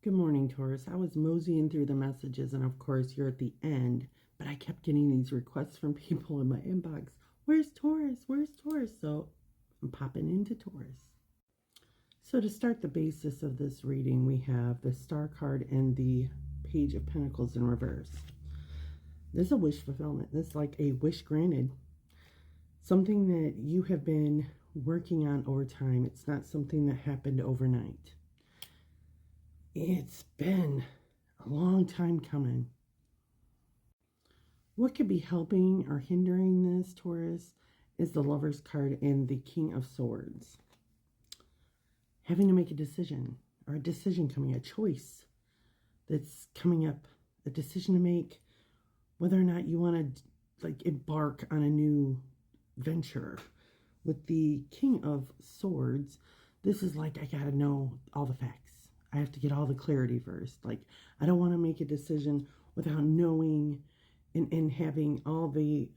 Good morning, Taurus. I was moseying through the messages, and of course, you're at the end, but I kept getting these requests from people in my inbox. Where's Taurus? Where's Taurus? So I'm popping into Taurus. So to start the basis of this reading, we have the Star card and the Page of Pentacles in reverse. This is a wish fulfillment. This is like a wish granted. Something that you have been working on over time. It's not something that happened overnight. It's been a long time coming. What could be helping or hindering this, Taurus, is the Lover's card and the King of Swords. Having to make a decision, or a decision coming, a choice that's coming up, a decision to make whether or not you want to embark on a new venture. With the King of Swords, this is like, I gotta know all the facts. I have to get all the clarity first. I don't want to make a decision without knowing and having all the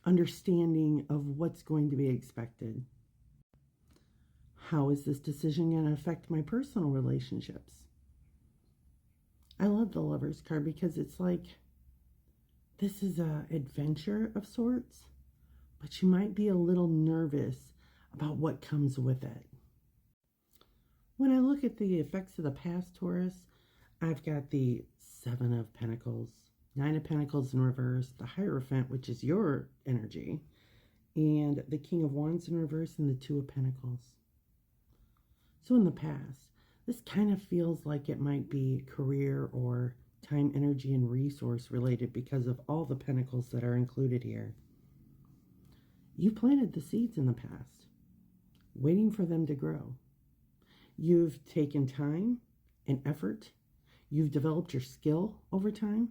understanding of what's going to be expected. How is this decision going to affect my personal relationships? I love the Lover's card because it's like, this is an adventure of sorts, but you might be a little nervous about what comes with it. When I look at the effects of the past, Taurus, I've got the Seven of Pentacles, Nine of Pentacles in reverse, the Hierophant, which is your energy, and the King of Wands in reverse, and the Two of Pentacles. So in the past, this kind of feels like it might be career or time, energy, and resource related because of all the pentacles that are included here. You planted the seeds in the past, waiting for them to grow. You've taken time and effort. You've developed your skill over time.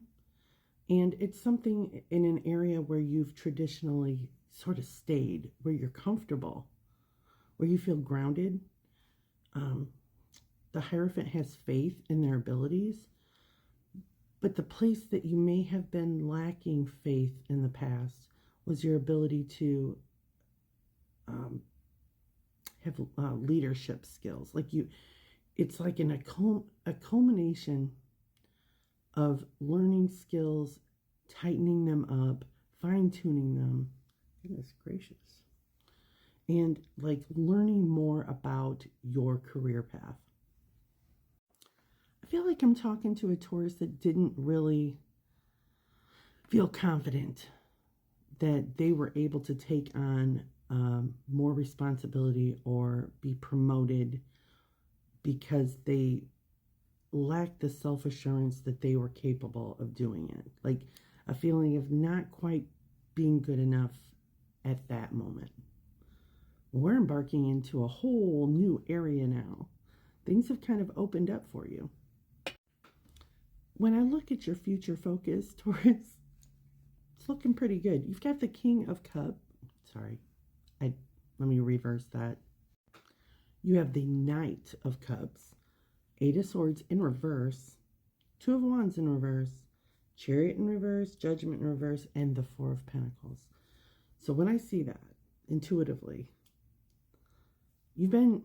And it's something in an area where you've traditionally sort of stayed, where you're comfortable, where you feel grounded. The Hierophant has faith in their abilities. But the place that you may have been lacking faith in the past was your ability to have leadership skills. It's like a culmination of learning skills, tightening them up, fine-tuning them. Goodness gracious. And learning more about your career path. I feel like I'm talking to a Taurus that didn't really feel confident that they were able to take on more responsibility or be promoted because they lacked the self-assurance that they were capable of doing it. Like a feeling of not quite being good enough at that moment. We're embarking into a whole new area now. Things have kind of opened up for you. When I look at your future focus, Taurus, it's looking pretty good. You've got the King of Cups. Let me reverse that. You have the Knight of Cups, Eight of Swords in reverse, Two of Wands in reverse, Chariot in reverse, Judgment in reverse, and the Four of Pentacles. So when I see that intuitively, you've kind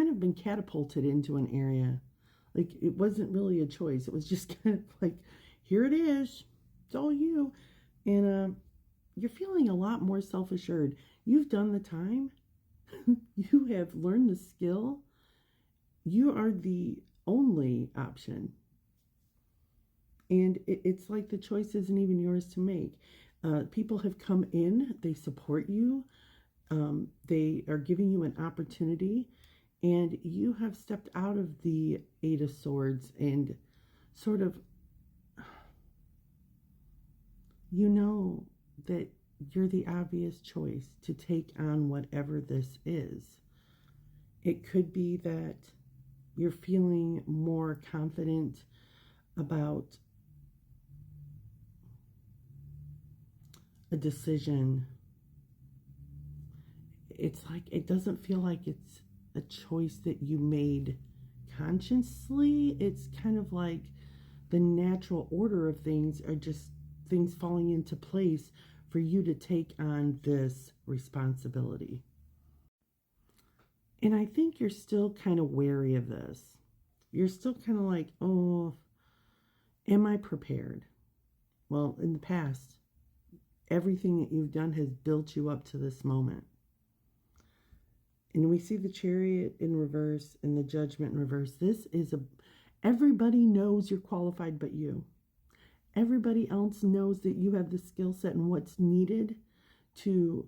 of been catapulted into an area. It wasn't really a choice. It was just kind of like, here it is. It's all you. And you're feeling a lot more self-assured. You've done the time. You have learned the skill. You are the only option. And it's like the choice isn't even yours to make. People have come in. They support you. They are giving you an opportunity. And you have stepped out of the Eight of Swords and sort of, you know that you're the obvious choice to take on whatever this is. It could be that you're feeling more confident about a decision. It's like, it doesn't feel like it's a choice that you made consciously. It's kind of like the natural order of things are just things falling into place for you to take on this responsibility. And I think you're still kind of wary of this You're still kind of like, oh, am I prepared? Well, in the past, everything that you've done has built you up to this moment. And we see the Chariot in reverse and the Judgment in reverse. Everybody knows you're qualified but you. Everybody else knows that you have the skill set and what's needed to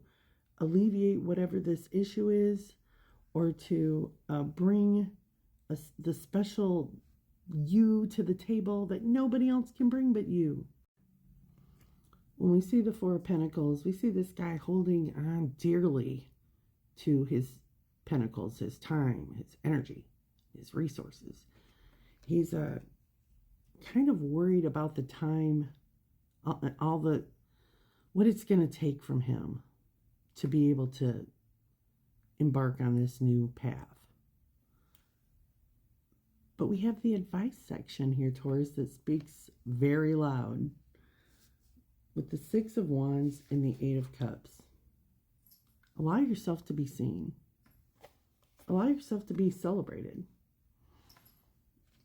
alleviate whatever this issue is, or to bring the special you to the table that nobody else can bring but you. When we see the Four of Pentacles, we see this guy holding on dearly to his pentacles, his time, his energy, his resources. He's kind of worried about the time, what it's going to take from him to be able to embark on this new path. But we have the advice section here, Taurus, that speaks very loud with the Six of Wands and the Eight of Cups. Allow yourself to be seen. Allow yourself to be celebrated.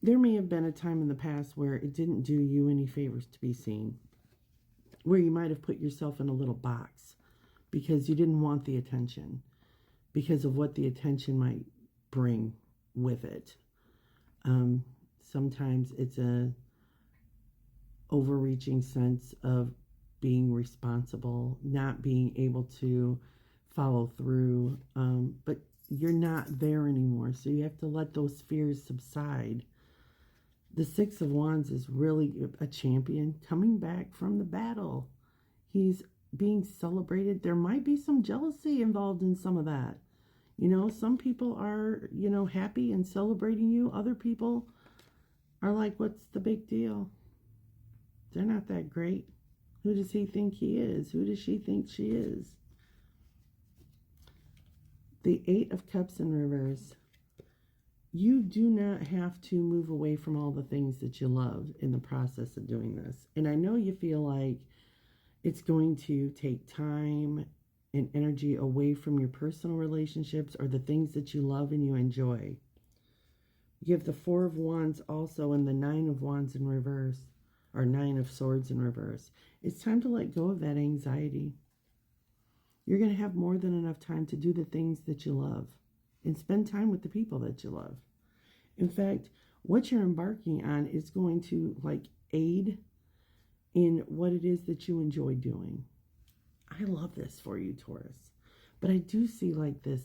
There may have been a time in the past where it didn't do you any favors to be seen, where you might have put yourself in a little box because you didn't want the attention, because of what the attention might bring with it. Sometimes it's a overreaching sense of being responsible, not being able to follow through, but you're not there anymore, so you have to let those fears subside. The Six of Wands is really a champion coming back from the battle. He's being celebrated. There might be some jealousy involved in some of that. You know, some people are, happy and celebrating you. Other people are like, what's the big deal? They're not that great. Who does he think he is? Who does she think she is? The Eight of Cups in reverse. You do not have to move away from all the things that you love in the process of doing this. And I know you feel like it's going to take time and energy away from your personal relationships or the things that you love and you enjoy. You have the Four of Wands also and the Nine of Wands in reverse, or Nine of Swords in reverse. It's time to let go of that anxiety. You're going to have more than enough time to do the things that you love and spend time with the people that you love. In fact, what you're embarking on is going to aid in what it is that you enjoy doing. I love this for you, Taurus. But I do see this,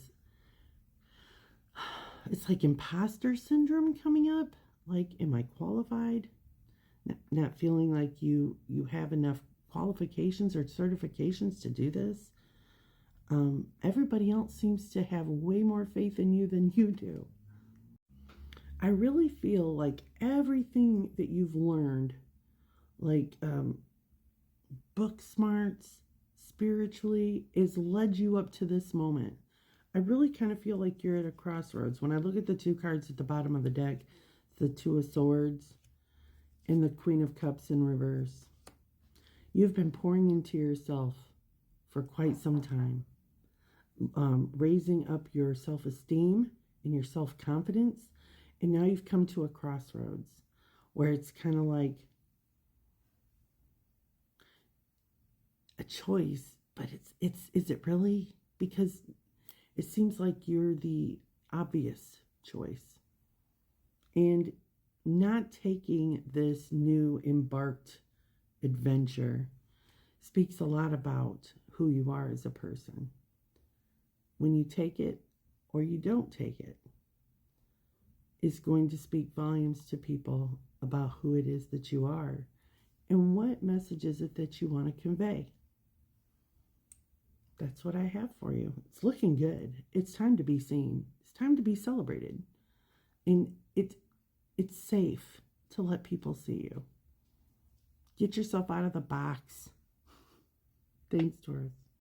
it's like imposter syndrome coming up. Am I qualified? Not feeling like you have enough qualifications or certifications to do this. Everybody else seems to have way more faith in you than you do. I really feel like everything that you've learned, book smarts, spiritually, has led you up to this moment. I really kind of feel like you're at a crossroads. When I look at the two cards at the bottom of the deck, the Two of Swords and the Queen of Cups in reverse. You've been pouring into yourself for quite some time. Raising up your self-esteem and your self-confidence, and now you've come to a crossroads where it's kind of like a choice, but is it really? Because it seems like you're the obvious choice, and not taking this new embarked adventure speaks a lot about who you are as a person. When you take it or you don't take it, it's going to speak volumes to people about who it is that you are and what message is it that you want to convey. That's what I have for you. It's looking good. It's time to be seen. It's time to be celebrated. And it's safe to let people see you. Get yourself out of the box. Thanks, Taurus.